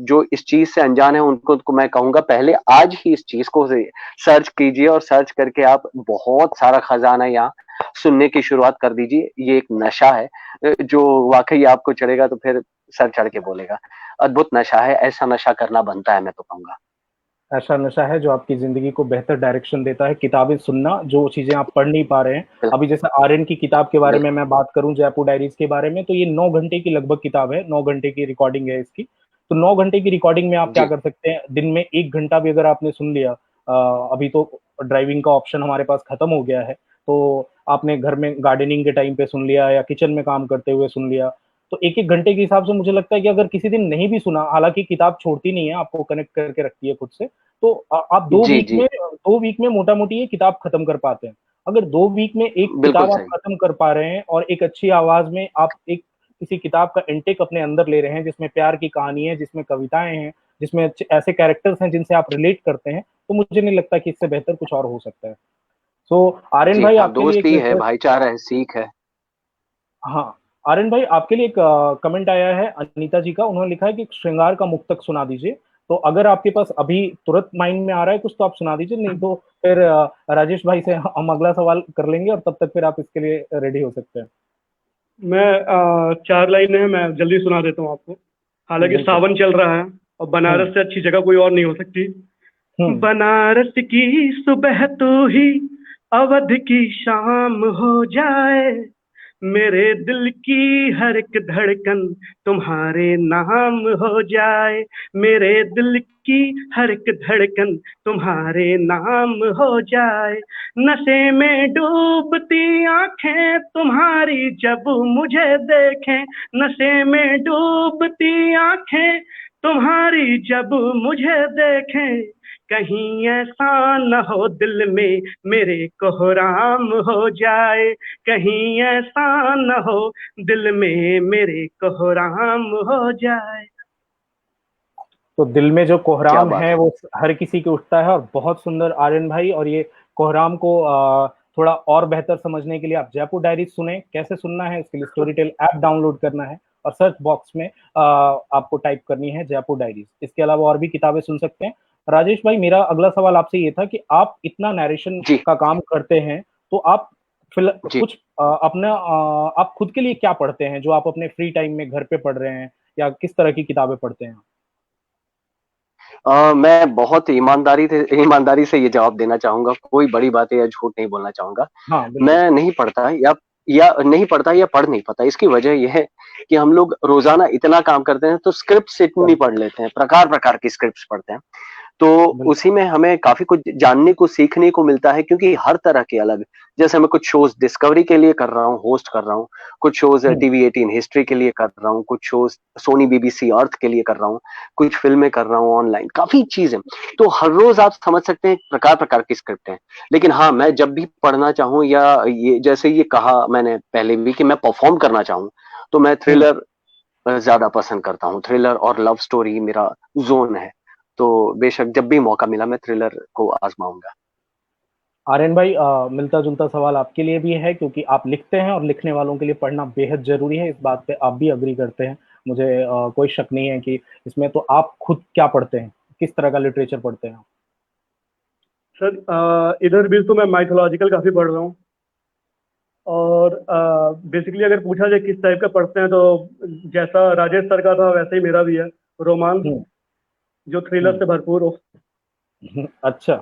जो इस चीज से अनजान है, उनको मैं कहूंगा पहले आज ही इस चीज को सर्च कीजिए, और सर्च करके आप बहुत सारा खजाना यहाँ सुनने की शुरुआत कर दीजिए। ये एक नशा है जो वाकई आपको चढ़ेगा तो फिर सर चढ़ के बोलेगा। अद्भुत नशा है, ऐसा नशा करना बनता है, मैं तो कहूंगा। ऐसा नशा है जो आपकी जिंदगी को बेहतर डायरेक्शन देता है, किताबें सुनना, जो चीजें आप पढ़ नहीं पा रहे हैं। अभी जैसे आर्यन की किताब के बारे में मैं बात करूं, जयपुर डायरीज के बारे में, तो ये 9 घंटे की लगभग किताब है, 9 घंटे की रिकॉर्डिंग है इसकी। तो 9 घंटे की रिकॉर्डिंग में आप क्या जी कर सकते हैं, दिन में 1 घंटा भी अगर आपने सुन लिया, अभी तो ड्राइविंग का ऑप्शन हमारे पास खत्म हो गया है, तो आपने घर में गार्डनिंग के टाइम पे सुन लिया या किचन में काम करते हुए सुन लिया, तो 1-1 घंटे के हिसाब से मुझे लगता है कि अगर किसी दिन नहीं भी सुना, हालांकि किताब छोड़ती नहीं है, आपको कनेक्ट करके रखती है खुद से, तो आप जी जी, 2 वीक में मोटा-मोटी ये किताब खत्म कर पाते हैं। अगर 2 वीक में एक बिल्कुल किताब आप सही। खत्म कर पा रहे हैं और एक अच्छी आवाज़ में आप एक किसी किताब का इनटेक अपने अंदर ले रहे हैं, जिसमें प्यार की कहानी है, जिसमें कविताएँ हैं, जिसमें ऐसे कैरेक्टर्स हैं जिनसे आप रिलेट करते हैं, तो मुझे नहीं लगता कि इससे बेहतर कुछ और हो सकता है। सो आर्यन जी भाई हाँ, आपके लिए एक दोस्ती है, रिक्वेस्ट। भाईचारा है, सीख है। हाँ, आर्यन भाई आपके लिए एक कमेंट आया है अनीता जी का, उन्होंने लिखा है कि श्रृंगार का मुक्तक सुना दीजिए। तो अगर आपके पास अभी तुरंत माइंड में आ रहा है कुछ तो आप सुना दीजिए, नहीं तो फिर राजेश भाई से हम अगला सवाल कर लेंगे और तब तक फिर आप इसके लिए रेडी हो सकते हैं। मैं 4 लाइनें हैं, मैं जल्दी सुना देता हूँ आपको। हालांकि बिल्कुल। सावन चल रहा है और हम्म। बनारस से अच्छी जगह कोई और नहीं हो सकती। हम्म। बनारस की सुबह तो ही अवध की शाम हो जाए, मेरे दिल की हर एक धड़कन तुम्हारे नाम हो जाए, मेरे दिल की हर एक धड़कन तुम्हारे नाम हो जाए, नशे में डूबती आंखें तुम्हारी जब मुझे देखें, नशे में डूबती आंखें तुम्हारी जब मुझे देखें, कहीं ऐसा न हो दिल में मेरे कोहराम हो जाए, कहीं ऐसा न हो दिल में मेरे कोहराम हो जाए। तो दिल में जो क्या कोहराम बात है है। वो हर किसी के उठता है, और बहुत सुंदर आर्यन भाई। और ये कोहराम को थोड़ा और बेहतर समझने के लिए आप जयपुर डायरीज सुने। कैसे सुनना है इसके लिए स्टोरी टेल ऐप डाउनलोड करना है और सर्च बॉक्स में आपको टाइप करनी है जयपुर डायरीज। इसके अलावा और भी किताबें सुन सकते हैं। राजेश भाई, मेरा अगला सवाल आपसे ये था कि आप इतना नरेशन जी का काम करते हैं, तो आप जी। कुछ अपना आप खुद के लिए क्या पढ़ते हैं जो आप अपने फ्री टाइम में घर पे पढ़ रहे हैं, या किस तरह की किताबें पढ़ते हैं? मैं बहुत ईमानदारी से ये जवाब देना चाहूँगा, कोई बड़ी बातें या झूठ नहीं बोलना चाहूँगा। हाँ, बिल्कुल। मैं नहीं पढ़ता या नहीं पढ़ता या पढ़ नहीं पाता। इसकी वजह ये है कि हम लोग रोज़ाना इतना काम करते हैं, तो स्क्रिप्ट्स इतनी पढ़ लेते हैं, प्रकार-प्रकार की स्क्रिप्ट्स पढ़ते हैं। तो बिल्कुल। उसी में हमें काफ़ी कुछ जानने को, सीखने को मिलता है, क्योंकि हर तरह के अलग, जैसे मैं कुछ शोज़ डिस्कवरी के लिए कर रहा हूँ, होस्ट कर रहा हूँ, कुछ शोज़ हुँ। टीवी 18 हिस्ट्री के लिए कर रहा हूँ, कुछ शोज़ सोनी बीबीसी अर्थ के लिए कर रहा हूँ, कुछ फ़िल्में कर रहा हूँ ऑनलाइन, काफ़ी चीज़ें। तो हर रोज़ आप समझ सकते हैं प्रकार-प्रकार की स्क्रिप्ट हैं। लेकिन हाँ, मैं जब भी पढ़ना चाहूँ या ये जैसे ये कहा मैंने पहले भी कि मैं परफ़ॉर्म करना चाहूँ, तो मैं हुँ। थ्रिलर ज़्यादा पसंद करता हूँ। थ्रिलर और लव स्टोरी मेरा ज़ोन है। तो बेशक जब भी मौका मिला मैं थ्रिलर को आज़माऊँगा। आर्यन भाई, मिलता-जुलता सवाल आपके लिए भी है, क्योंकि आप लिखते हैं और लिखने वालों के लिए पढ़ना बेहद ज़रूरी है। इस बात पे आप भी एग्री करते हैं। मुझे कोई शक नहीं है कि इसमें। तो आप खुद क्या पढ़ते हैं? किस तरह का लिटरेचर पढ़ते हैं आप? सर इधर भी तो मैं माइथोलॉजिकल काफ़ी पढ़ रहा हूँ। और बेसिकली अगर पूछा जाए किस टाइप का पढ़ते हैं, तो जैसा राजेश सर का था वैसे ही मेरा भी है, रोमांस हुँ। जो थ्रिलर हुँ। से भरपूर हो। अच्छा।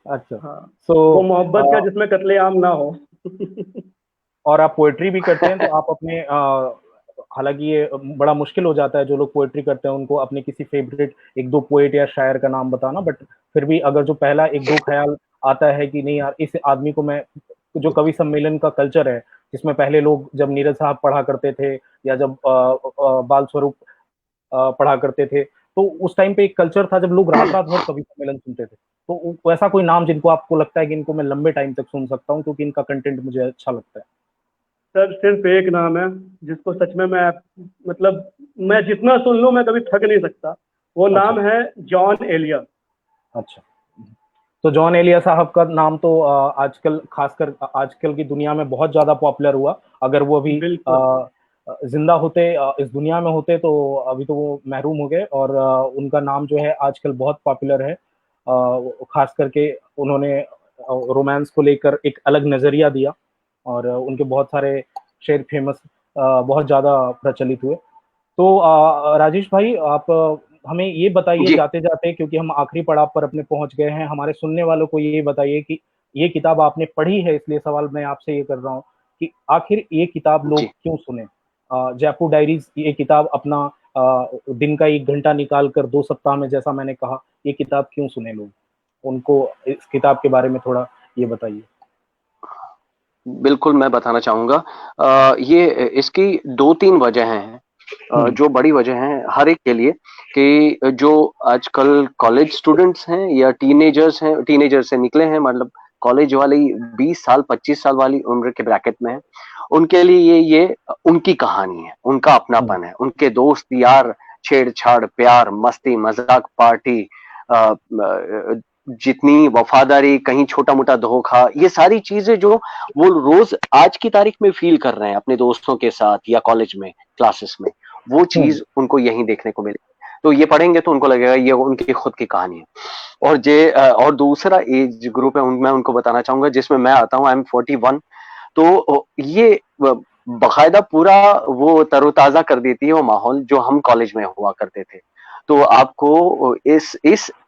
अच्छा। हाँ, सो वो मोहब्बत का जिसमें कत्लेआम ना हो। और आप पोएट्री भी करते हैं, तो आप अपने हालाँकि ये बड़ा मुश्किल हो जाता है, जो लोग पोएट्री करते हैं उनको अपने किसी फ़ेवरेट 1-2 पोएट या शायर का नाम बताना, बट फिर भी अगर जो पहला 1-2 ख़्याल आता है कि नहीं यार, इस आदमी को मैं, जो कवि सम्मेलन का कल्चर है, जिसमें पहले लोग जब नीरज साहब पढ़ा करते थे या जब बाल स्वरूप पढ़ा करते थे, तो उस टाइम पे एक कल्चर था जब लोग रात-रात भर कवि सम्मेलन सुनते थे। तो वैसा कोई नाम जिनको आपको लगता है कि इनको मैं लंबे टाइम तक सुन सकता हूँ क्योंकि इनका कंटेंट मुझे अच्छा लगता है? सर सिर्फ एक नाम है जिसको सच में मैं, मतलब मैं जितना सुन लूँ मैं कभी थक नहीं सकता। वो अच्छा। नाम है जॉन एलिया। अच्छा। तो जॉन एलिया साहब का नाम तो आजकल, खासकर आजकल की दुनिया में बहुत ज़्यादा पॉपुलर हुआ। अगर वो अभी बिल्कुल। ज़िंदा होते, इस दुनिया में होते, तो अभी तो वो महरूम हो गए, और उनका नाम जो है आजकल बहुत पॉपुलर है। खास करके उन्होंने रोमांस को लेकर एक अलग नज़रिया दिया, और उनके बहुत सारे शेर बहुत ज़्यादा प्रचलित हुए। तो राजेश भाई, आप हमें ये बताइए जी जाते जाते, क्योंकि हम आखिरी पड़ाव पर अपने पहुंच गए हैं, हमारे सुनने वालों को ये बताइए कि ये किताब आपने पढ़ी है, इसलिए सवाल मैं आपसे ये कर रहा हूँ कि आखिर ये किताब लोग जी क्यों सुने। जयपुर डायरीज ये किताब अपना दिन का 1 घंटा निकाल कर 2 सप्ताह में, जैसा मैंने कहा, ये किताब क्यों सुने लोग, उनको इस किताब के बारे में थोड़ा ये बताइए। बिल्कुल, मैं बताना चाहूँगा। ये इसकी 2-3 वजहें हैं, जो बड़ी वजह हैं हर एक के लिए, कि जो आजकल कॉलेज स्टूडेंट्स हैं या टीनेजर से निकले हैं, मतलब कॉलेज वाले 20 साल 25 साल वाली उम्र के ब्रैकेट में हैं, उनके लिए ये उनकी कहानी है, उनका अपनापन है, उनके दोस्त यार, छेड़छाड़, प्यार, मस्ती, मजाक, पार्टी, जितनी वफादारी, कहीं छोटा मोटा धोखा, ये सारी चीजें जो वो रोज आज की तारीख में फील कर रहे हैं अपने दोस्तों के साथ या कॉलेज में, क्लासेस में, वो चीज उनको यहीं देखने को मिलेगी। तो ये पढ़ेंगे तो उनको लगेगा ये उनकी खुद की कहानी है। और दूसरा एज ग्रुप है, मैं उनको बताना चाहूंगा, जिसमें मैं आता हूँ, आई एम 41। तो ये बाकायदा पूरा वो तरोताजा कर देती है वो माहौल जो हम कॉलेज में हुआ करते थे। तो आपको इस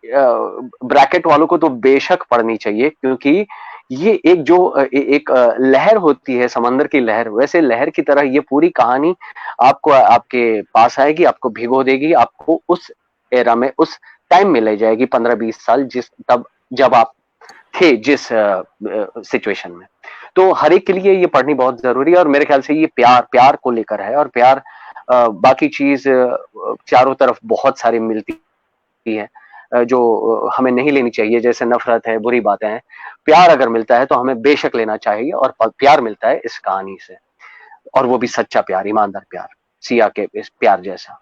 ब्रैकेट वालों को तो बेशक पढ़नी चाहिए, क्योंकि ये एक जो एक लहर होती है, समंदर की लहर, वैसे लहर की तरह ये पूरी कहानी आपको आपके पास आएगी, आपको भिगो देगी, आपको उस एरा में, उस टाइम में ले जाएगी, 15-20 साल जब आप थे जिस सिचुएशन में। तो हर एक के लिए ये पढ़नी बहुत जरूरी है, और मेरे ख्याल से ये प्यार को लेकर है, और प्यार बाकी चीज चारों तरफ बहुत सारी मिलती है, जो हमें नहीं लेनी चाहिए, जैसे नफरत है, बुरी बातें हैं। प्यार अगर मिलता है तो हमें बेशक लेना चाहिए, और प्यार मिलता है इस कहानी से, और वो भी सच्चा प्यार, ईमानदार प्यार, सिया के इस प्यार जैसा।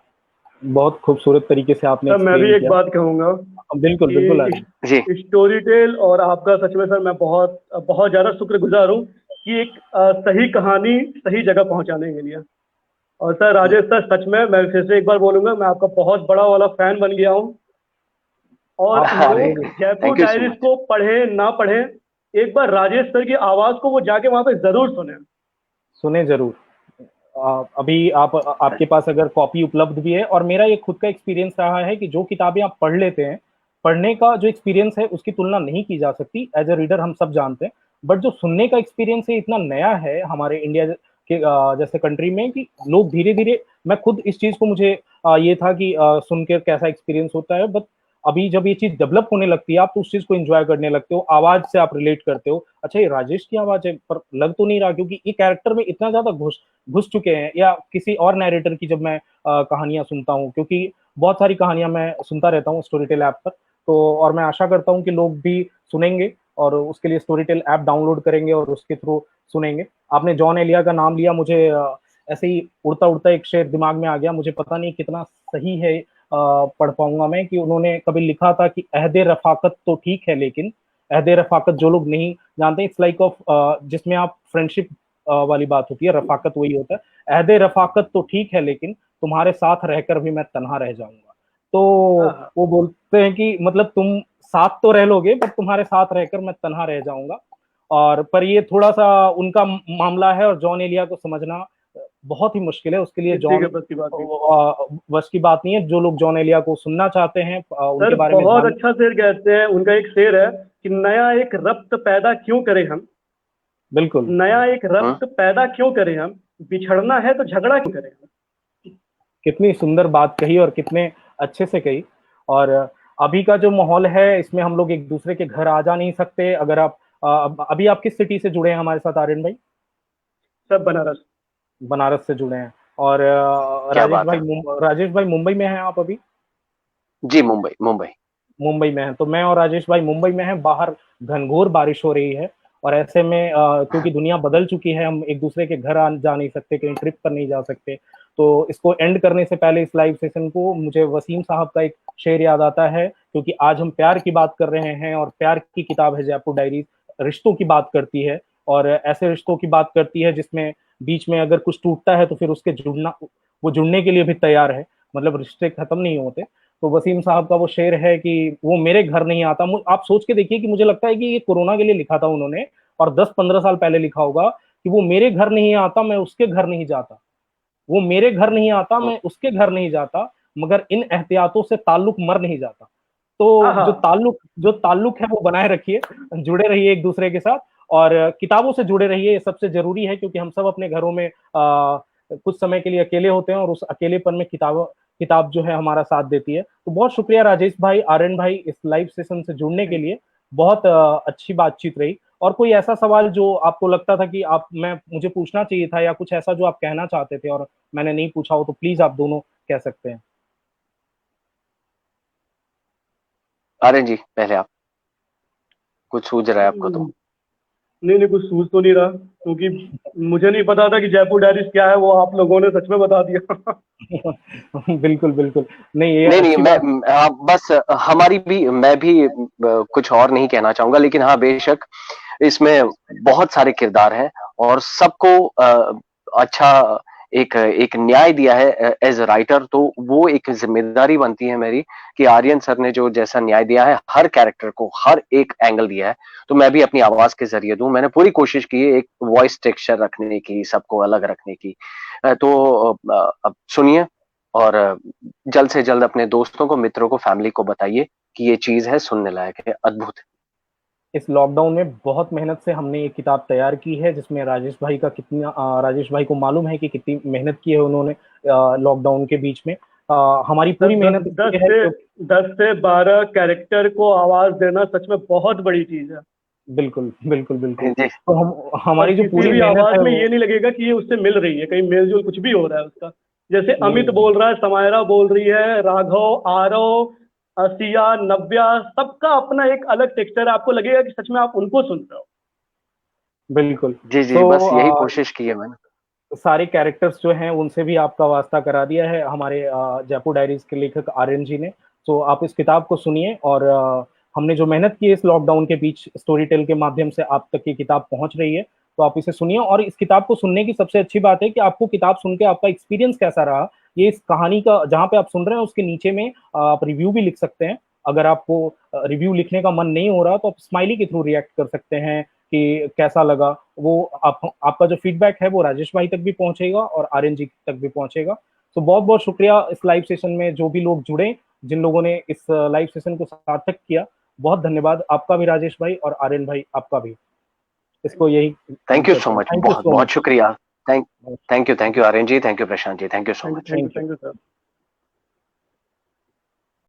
बहुत खूबसूरत तरीके से आपने सर मैं भी एक्सप्लेन एक किया। बात कहूंगा बिल्कुल बिल्कुल कि स्टोरी टेल और आपका सच में सर मैं बहुत बहुत ज्यादा शुक्रगुजार हूँ कि एक सही कहानी सही जगह पहुंचाने के लिए। और सर राजेश सर, सच में मैं फिर से एक बार बोलूंगा, मैं आपका बहुत बड़ा वाला फैन बन गया हूँ। और अरे लोग Jaipur thank you so diaries much. को पढ़े ना पढ़े, एक बार राजेश सर की आवाज को वो जाके वहां पे जरूर सुने। सुने जरूर। अभी आपके पास अगर कॉपी उपलब्ध भी है, और मेरा ये खुद का एक्सपीरियंस रहा है कि जो किताबें आप पढ़ लेते हैं, पढ़ने का जो एक्सपीरियंस है उसकी तुलना नहीं की जा सकती, एज ए रीडर हम सब जानते हैं। बट जो सुनने का एक्सपीरियंस है इतना नया है हमारे इंडिया के जैसे कंट्री में, कि लोग धीरे धीरे, मैं खुद इस चीज को, मुझे ये था कि सुन के कैसा एक्सपीरियंस होता है, बट अभी जब ये चीज डेवलप होने लगती है, आप तो उस चीज को एंजॉय करने लगते हो, आवाज से आप रिलेट करते हो, अच्छा ये राजेश की आवाज है, पर लग तो नहीं रहा, क्योंकि ये कैरेक्टर में इतना ज्यादा घुस चुके हैं। या किसी और नैरेटर की जब मैं कहानियां सुनता हूँ, क्योंकि बहुत सारी कहानियां मैं सुनता रहता हूँ स्टोरी टेल ऐप पर, तो और मैं आशा करता हूँ कि लोग भी सुनेंगे और उसके लिए स्टोरी टेल ऐप डाउनलोड करेंगे और उसके थ्रू सुनेंगे। आपने जॉन एलिया का नाम लिया, मुझे ऐसे ही उड़ता उड़ता एक शेर दिमाग में आ गया, मुझे पता नहीं कितना सही है पढ़ पाऊंगा मैं, कि उन्होंने कभी लिखा था कि अहदे रफाकत तो ठीक है, लेकिन अहदे रफाकत जो लोग नहीं जानते, इट्स लाइक ऑफ, जिसमें आप फ्रेंडशिप वाली बात होती है, रफाकत वही होता है। अहदे रफाकत तो ठीक है, लेकिन तुम्हारे साथ रहकर भी मैं तन्हा रह जाऊंगा। तो वो बोलते हैं कि मतलब तुम साथ तो रह लोगे, बट तुम्हारे साथ रहकर मैं तन्हा रह जाऊंगा। और पर ये थोड़ा सा उनका मामला है, और जॉन एलिया को समझना बहुत ही मुश्किल है, उसके लिए जॉन बस की बात नहीं है। जो लोग जॉन एलिया को सुनना चाहते हैं उनके बारे में बहुत अच्छा शेर कहते हैं, उनका एक शेर है कि नया एक रब्त पैदा क्यों करें हम, बिल्कुल नया एक रब्त पैदा क्यों करें हम, बिछड़ना है तो झगड़ा क्यों करें हम। कितनी सुंदर बात कही और कितने अच्छे से कही। और अभी का जो माहौल है, इसमें हम लोग एक दूसरे के घर आ जा नहीं सकते। अगर आप अभी आप किस सिटी से जुड़े हैं हमारे साथ आर्यन भाई? सब बनारस। बनारस से जुड़े हैं। और राजेश भाई मुंबई में हैं आप अभी? जी मुंबई मुंबई में है, तो मैं और राजेश भाई मुंबई में हैं। बाहर घनघोर बारिश हो रही है, और ऐसे में क्योंकि दुनिया बदल चुकी है, हम एक दूसरे के घर जा नहीं सकते, कहीं ट्रिप पर नहीं जा सकते। तो इसको एंड करने से पहले, इस लाइव सेशन को, मुझे वसीम साहब का एक शेर याद आता है, क्योंकि आज हम प्यार की बात कर रहे हैं, और प्यार की किताब है जयपुर डायरीज, रिश्तों की बात करती है, और ऐसे रिश्तों की बात करती है जिसमें बीच में अगर कुछ टूटता है तो फिर उसके वो जुड़ने के लिए भी तैयार है, मतलब रिश्ते खत्म नहीं होते। तो वसीम साहब का वो शेर है कि वो मेरे घर नहीं आता। आप सोच के देखिए कि मुझे लगता है कि ये कोरोना के लिए लिखा था उन्होंने, और 10-15 साल पहले लिखा होगा कि वो मेरे घर नहीं आता, मैं उसके घर नहीं जाता, वो मेरे घर नहीं आता, मैं उसके घर नहीं जाता, मगर इन एहतियातों से ताल्लुक मर नहीं जाता। तो जो ताल्लुक है वो बनाए रखिए, जुड़े रहिए एक दूसरे के साथ, और किताबों से जुड़े रहिए, ये सबसे जरूरी है, क्योंकि हम सब अपने घरों में कुछ समय के लिए अकेले होते हैं, और उस अकेलेपन में किताब जो है हमारा साथ देती है। तो बहुत शुक्रिया राजेश भाई, आर्यन भाई, इस लाइव सेशन से जुड़ने के लिए। बहुत अच्छी बातचीत रही। और कोई ऐसा सवाल जो आपको लगता था कि मुझे पूछना चाहिए था, या कुछ ऐसा जो आप कहना चाहते थे और मैंने नहीं पूछा हो, तो प्लीज आप दोनों कह सकते हैं। आर्यन जी पहले आप, कुछ सूझ रहा है आपको तो? नहीं, कुछ सूझ तो नहीं रहा, क्योंकि मुझे नहीं पता था कि जयपुर डायरीज क्या है, वो आप लोगों ने सच में बता दिया। बिल्कुल बिल्कुल। नहीं, ये नहीं, अच्छी मैं बात। बस मैं भी कुछ और नहीं कहना चाहूंगा, लेकिन हाँ बेशक इसमें बहुत सारे किरदार हैं और सबको अच्छा एक एक न्याय दिया है एज अ राइटर। तो वो एक जिम्मेदारी बनती है मेरी कि आर्यन सर ने जो जैसा न्याय दिया है हर कैरेक्टर को, हर एक एंगल दिया है, तो मैं भी अपनी आवाज के जरिए दूं। मैंने पूरी कोशिश की है एक वॉइस टेक्सचर रखने की, सबको अलग रखने की। तो अब सुनिए, और जल्द से जल्द अपने दोस्तों को, मित्रों को, फैमिली को बताइए कि ये चीज है, सुनने लायक है, अद्भुत है। इस लॉकडाउन में बहुत मेहनत से हमने ये किताब तैयार की है, जिसमें राजेश भाई का राजेश भाई को मालूम है कि कितनी मेहनत की है उन्होंने लॉकडाउन के बीच में। हमारी पूरी मेहनत दस है से 12 कैरेक्टर को आवाज देना सच में बहुत बड़ी चीज है। बिल्कुल बिल्कुल बिल्कुल। जी तो हमारी जो किसी पूरी भी मेहनत आवाज है में वो, ये नहीं लगेगा कि ये उससे मिल रही है, कहीं मेलजोल कुछ भी हो रहा है उसका। जैसे अमित नहीं, बोल रहा है, समायरा बोल रही है, राघव, आरव, सिया, नव्या, सबका अपना एक अलग टेक्सचर है। आपको लगेगा कि सच में आप उनको सुन रहे हो। बिल्कुल। जी जी, तो बस यही कोशिश की है मैंने। सारे कैरेक्टर्स जो हैं उनसे भी आपका वास्ता करा दिया है हमारे जयपुर डायरीज के लेखक आर्यन जी ने। तो आप इस किताब को सुनिए, और हमने जो मेहनत की है इस लॉकडाउन के बीच, स्टोरी टेल के माध्यम से आप तक ये किताब पहुंच रही है। तो आप इसे सुनिए, और इस किताब को सुनने की सबसे अच्छी बात है कि आपको किताब सुन के आपका एक्सपीरियंस कैसा रहा, ये इस कहानी का जहां पे आप सुन रहे हैं उसके नीचे में आप रिव्यू भी लिख सकते हैं। अगर आपको रिव्यू लिखने का मन नहीं हो रहा तो आप स्माइली के थ्रू रिएक्ट कर सकते हैं कि कैसा लगा। वो आपका जो फीडबैक है वो राजेश भाई तक भी पहुंचेगा और आर्यन जी तक भी पहुंचेगा। तो बहुत बहुत शुक्रिया इस लाइव सेशन में जो भी लोग जुड़े, जिन लोगों ने इस लाइव सेशन को सार्थक किया, बहुत धन्यवाद आपका भी राजेश भाई, और आर्यन भाई आपका भी। इसको यही thank you so much, thank you बहुत सो बहुत मच। शुक्रिया। Thank you Aryan ji, thank you Prashant ji, thank you so much. Thank you sir.